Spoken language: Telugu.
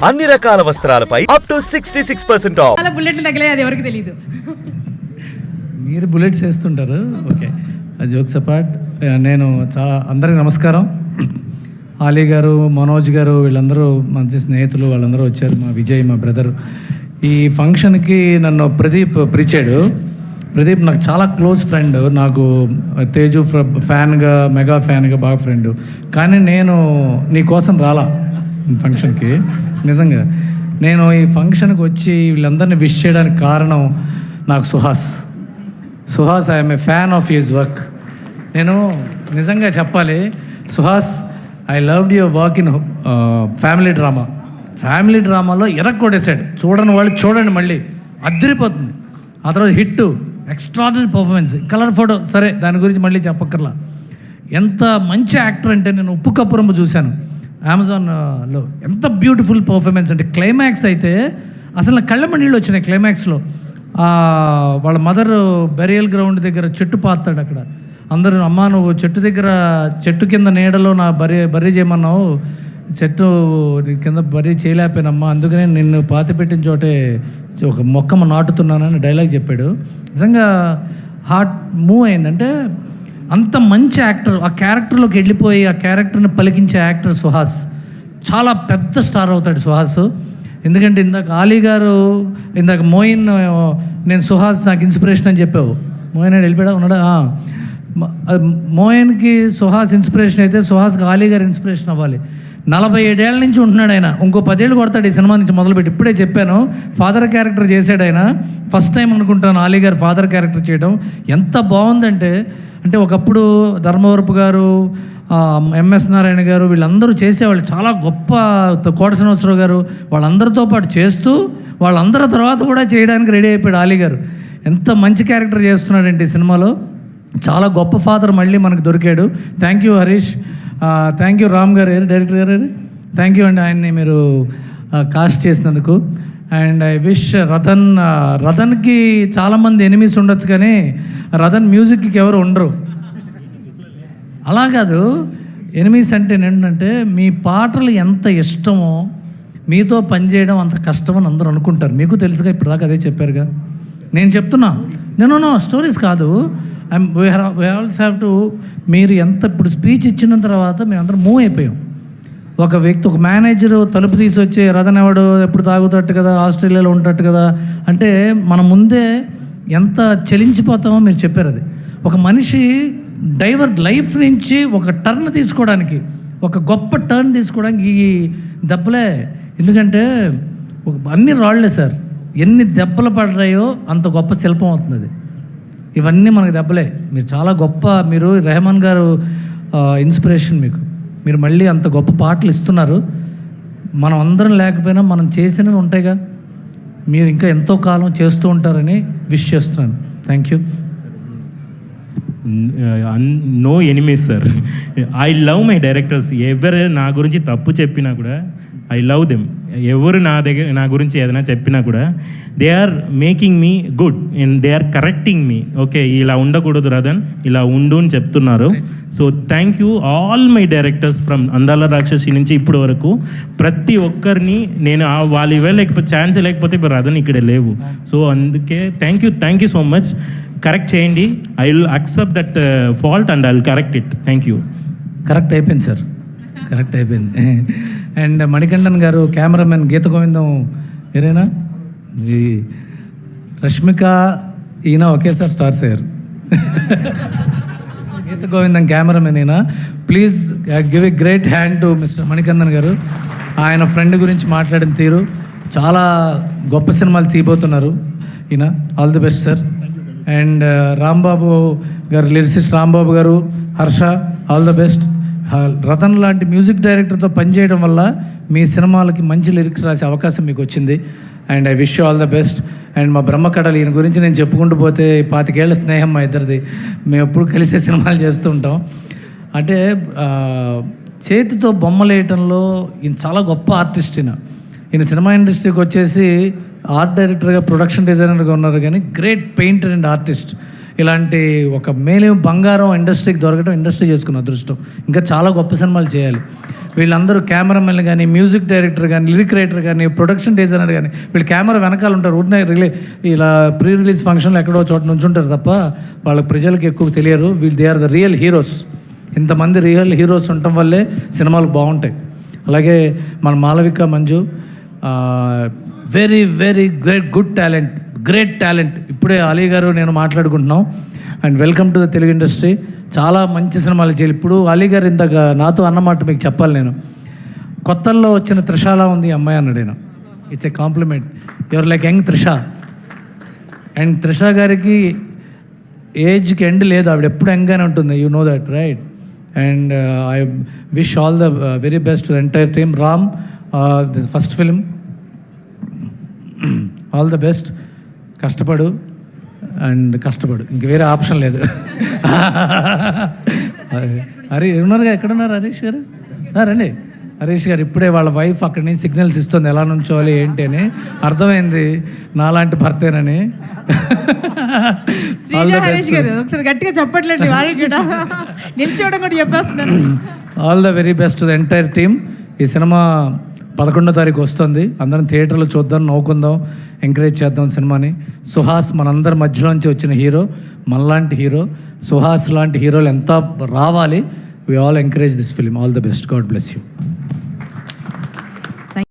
అన్ని రకాల వస్త్రాలపై అప్ టు 66% ఆఫ్. అలా బుల్లెట్లు తగిలే అది ఎవరికి తెలియదు. మీరు బుల్లెట్స్ వేస్తుంటారు. ఓకే, జోక్స్ అపార్ట్, నేను అందరికీ నమస్కారం. ఆలీ గారు, మనోజ్ గారు వీళ్ళందరూ మంచి స్నేహితులు, వాళ్ళందరూ వచ్చారు. మా విజయ్, మా బ్రదర్. ఈ ఫంక్షన్కి నన్ను ప్రదీప్ పిలిచాడు. ప్రదీప్ నాకు చాలా క్లోజ్ ఫ్రెండ్, నాకు తేజు ఫ్యాన్గా, మెగా ఫ్యాన్గా బాగా ఫ్రెండ్. కానీ నేను నీ కోసం రాలా ఫంక్షన్కి. నిజంగా నేను ఈ ఫంక్షన్కి వచ్చి వీళ్ళందరినీ విష్ చేయడానికి కారణం నాకు Suhas I'm a fan of his work. నేను నిజంగా చెప్పాలి, Suhas, I loved your work in family డ్రామాలో ఎరక్కొడేశాడు. చూడని వాళ్ళు చూడండి, మళ్ళీ అదిరిపోతుంది. ఆ తర్వాత hit, extraordinary performance, colour photo. సరే, దాని గురించి మళ్ళీ చెప్పక్కర్లా. ఎంత మంచి యాక్టర్ అంటే, నేను ఉప్పు కప్పురమ్మ చూశాను అమెజాన్లో. ఎంత బ్యూటిఫుల్ పర్ఫార్మెన్స్ అంటే, క్లైమాక్స్ అయితే అసలు నా కళ్ళమ్మ నీళ్ళు వచ్చినాయి. క్లైమాక్స్లో వాళ్ళ మదర్ బెరియల్ గ్రౌండ్ దగ్గర చెట్టు పాతాడు. అక్కడ అందరూ, అమ్మ నువ్వు చెట్టు కింద నీడలో నా బర్రీ చేయమన్నావు, చెట్టు కింద బర్రీ చేయలేకపోయినమ్మా, అందుకనే నిన్ను పాతి పెట్టిన చోటే ఒక మొక్కమ్మ నాటుతున్నానని డైలాగ్ చెప్పాడు. నిజంగా హార్ట్ మూవ్ అయిందంటే, అంత మంచి యాక్టర్. ఆ క్యారెక్టర్లోకి వెళ్ళిపోయి ఆ క్యారెక్టర్ని పలికించే యాక్టర్ సుహాస్. చాలా పెద్ద స్టార్ అవుతాడు సుహాస్. ఎందుకంటే ఇందాక ఆలీ గారు, ఇందాక మోయిన్, నేను సుహాస్ నాకు ఇన్స్పిరేషన్ అని చెప్పావు. మోయిన్ వెళ్ళిపోయా ఉన్నాడా? మోయిన్కి సుహాస్ ఇన్స్పిరేషన్ అయితే సుహాస్కి ఆలీ గారు ఇన్స్పిరేషన్ అవ్వాలి. 47 ఏళ్ళ నుంచి ఉంటున్నాడు ఆయన. ఇంకో 10 ఏళ్ళు కొడతాడు ఈ సినిమా నుంచి మొదలుపెట్టి. ఇప్పుడే చెప్పాను, ఫాదర్ క్యారెక్టర్ చేశాడు ఆయన. ఫస్ట్ టైం అనుకుంటాను ఆలీ గారు ఫాదర్ క్యారెక్టర్ చేయడం. ఎంత బాగుందంటే, ఒకప్పుడు ధర్మవరపు గారు, ఎంఎస్ నారాయణ గారు వీళ్ళందరూ చేసేవాళ్ళు. చాలా గొప్ప, కోట శ్రీనివాసరావు గారు, వాళ్ళందరితో పాటు చేస్తూ వాళ్ళందరి తర్వాత కూడా చేయడానికి రెడీ అయిపోయాడు ఆలీ గారు. ఎంత మంచి క్యారెక్టర్ చేస్తున్నాడంటే ఈ సినిమాలో. చాలా గొప్ప ఫాదర్ మళ్ళీ మనకు దొరికాడు. Thank you Harish, thank you Ram గారు, డైరెక్టర్ గారు, థ్యాంక్ యూ అండి ఆయన్ని మీరు కాస్ట్ చేసినందుకు. అండ్ ఐ విష్ రతన్కి చాలామంది ఎనిమీస్ ఉండొచ్చు, కానీ రతన్ మ్యూజిక్కి ఎవరు ఉండరు. అలా కాదు, ఎనిమీస్ అంటే ఏంటంటే, మీ పాటలు ఎంత ఇష్టమో మీతో పనిచేయడం అంత కష్టమని అందరూ అనుకుంటారు. మీకు తెలుసుగా, ఇప్పుడు దాకా అదే చెప్పారుగా. నేను చెప్తున్నా, నేను స్టోరీస్ కాదు, వీ ఆల్సో హ్యావ్ టు. మీరు ఎంత ఇప్పుడు స్పీచ్ ఇచ్చిన తర్వాత మేమందరం మూవ్ అయిపోయాం. ఒక వ్యక్తి, ఒక మేనేజరు తలుపు తీసి వచ్చి, రతన్ ఎవడు ఎప్పుడు తాగుతట్టు కదా, ఆస్ట్రేలియాలో ఉంటట్టు కదా అంటే, మన ముందే ఎంత చలించిపోతామో మీరు చెప్పారు. అది ఒక మనిషి లైఫ్ నుంచి ఒక టర్న్ తీసుకోవడానికి, ఒక గొప్ప టర్న్ తీసుకోవడానికి ఈ దెబ్బలే. ఎందుకంటే అన్ని రాళ్లే సార్, ఎన్ని దెబ్బలు పడ్డాయో అంత గొప్ప శిల్పం అవుతుంది అది. ఇవన్నీ మనకు దెబ్బలే. మీరు చాలా గొప్ప, మీరు రెహమాన్ గారు ఇన్స్పిరేషన్ మీకు. మీరు మళ్ళీ అంత గొప్ప పాటలు ఇస్తున్నారు. మనం అందరం లేకపోయినా మనం చేసినవి ఉంటాయిగా, మీరు ఇంకా ఎంతో కాలం చేస్తూ ఉంటారని విష్ చేస్తున్నాను. Thank you. No enemies sir. I love my directors. ఎవరు నా గురించి తప్పు చెప్పినా కూడా ఐ లవ్ దెమ్. ఎవరు నా గురించి ఏదైనా చెప్పినా కూడా they are making me good and they are correcting me. Okay, ఇలా ఉండకూడదు రతన్, ఇలా ఉండు అని చెప్తున్నారు. So thank you all my directors from Andala Rakshasi నుంచి ఇప్పటి వరకు. ప్రతి ఒక్కరిని నేను వాళ్ళు ఇవ్వ లేకపోతే ఛాన్స్ లేకపోతే ఇప్పుడు రతన్ ఇక్కడ లేవు. సో అందుకే thank you so much. Correct చేయండి. I will accept that fault and I will correct it. Thank you. Correct అయిపోయింది సార్, కరెక్ట్ అయిపోయింది. అండ్ మణికంఠన్ గారు, కెమెరామెన్, గీత గోవిందం ఏరేనా, ఈ రష్మిక ఈయన ఒకేసారి స్టార్స్ అయ్యారు. గీత గోవిందం కెమెరామెన్ ఈయన. Please give a great hand to mister Manikandan గారు. ఆయన ఫ్రెండ్ గురించి మాట్లాడిన తీరు, చాలా గొప్ప సినిమాలు తీయబోతున్నారు ఈయన. All the best sir. And Rambabu garu, lyricist Rambabu garu, Harsha, all the best. Ratan లాంటి మ్యూజిక్ డైరెక్టర్తో పనిచేయడం వల్ల మీ సినిమాలకి మంచి లిరిక్స్ రాసే అవకాశం మీకు వచ్చింది. And I wish you all the best. And మా బ్రహ్మకడలు, ఈయన గురించి నేను చెప్పుకుంటూ పోతే 25 ఏళ్ల స్నేహం మా ఇద్దరిది. మేము ఎప్పుడు కలిసే సినిమాలు చేస్తూ ఉంటాం. అంటే చేతితో బొమ్మలు వేయటంలో ఈయన చాలా గొప్ప ఆర్టిస్ట్. ఈయన సినిమా ఇండస్ట్రీకి వచ్చేసి ఆర్ట్ డైరెక్టర్గా, ప్రొడక్షన్ డిజైనర్గా ఉన్నారు, కానీ గ్రేట్ పెయింటర్ అండ్ ఆర్టిస్ట్. ఇలాంటి ఒక మేలు బంగారం ఇండస్ట్రీకి దొరకడం ఇండస్ట్రీ చేసుకున్న అదృష్టం. ఇంకా చాలా గొప్ప సినిమాలు చేయాలి. వీళ్ళందరూ కెమెరామెన్ కానీ, మ్యూజిక్ డైరెక్టర్ కానీ, లిరిక్ రైటర్ కానీ, ప్రొడక్షన్ డిజైనర్ కానీ, వీళ్ళు కెమెరా వెనకాల ఉంటారు. ఊరినే ఇలా ప్రీ రిలీజ్ ఫంక్షన్లో ఎక్కడో చోట నుంచి ఉంటారు తప్ప వాళ్ళకి ప్రజలకు ఎక్కువ తెలియరు. వీళ్ళు they are the real heroes. ఇంతమంది రియల్ హీరోస్ ఉండటం వల్లే సినిమాలు బాగుంటాయి. అలాగే మన Malavika Manju very very good talent, great talent. ఇప్పుడే అలీ గారు నేను మాట్లాడుకుంటున్నాం. And welcome to the Telugu industry. చాలా మంచి సినిమాలు చేయాలి. ఇప్పుడు అలీ గారు ఇందాక నాతో అన్నమాట మీకు చెప్పాలి. నేను కొత్తల్లో వచ్చిన త్రిషాల ఉంది ఈ అమ్మాయి అన్నాడు. నేను it's a compliment. Your like young Trisha. And Trisha గారికి ఏజ్కి ఎండ్ లేదు, ఆవిడ ఎప్పుడు యంగ్గానే ఉంటుంది. You know that right. And I wish all the very best entire team. Ram this first film, all the best. కష్టపడు ఇంక వేరే ఆప్షన్ లేదు. హరి ఉన్నారుగా, ఎక్కడున్నారు హరీష్ గారు? రండి. హరీష్ గారు ఇప్పుడే వాళ్ళ వైఫ్ అక్కడి నుంచి సిగ్నల్స్ ఇస్తుంది ఎలా నుంచోవాలి ఏంటి అని. అర్థమైంది నాలాంటి భర్తేనని. హరీష్ గారు ఒకసారి గట్టిగా చెప్పట్లేదు, వారికి కూడా నిల్చోవడం కూడా చెప్పేస్తున్నాను. All the very best the entire team. ఈ సినిమా 11వ తారీఖు వస్తుంది. అందరం థియేటర్లో చూద్దాం, నవ్వుకుందాం, ఎంకరేజ్ చేద్దాం సినిమాని. సుహాస్ మనందరి మధ్యలోంచి వచ్చిన హీరో, మనలాంటి హీరో. సుహాస్ లాంటి హీరోలు ఎంత రావాలి. We all encourage this film. All the best. God bless you.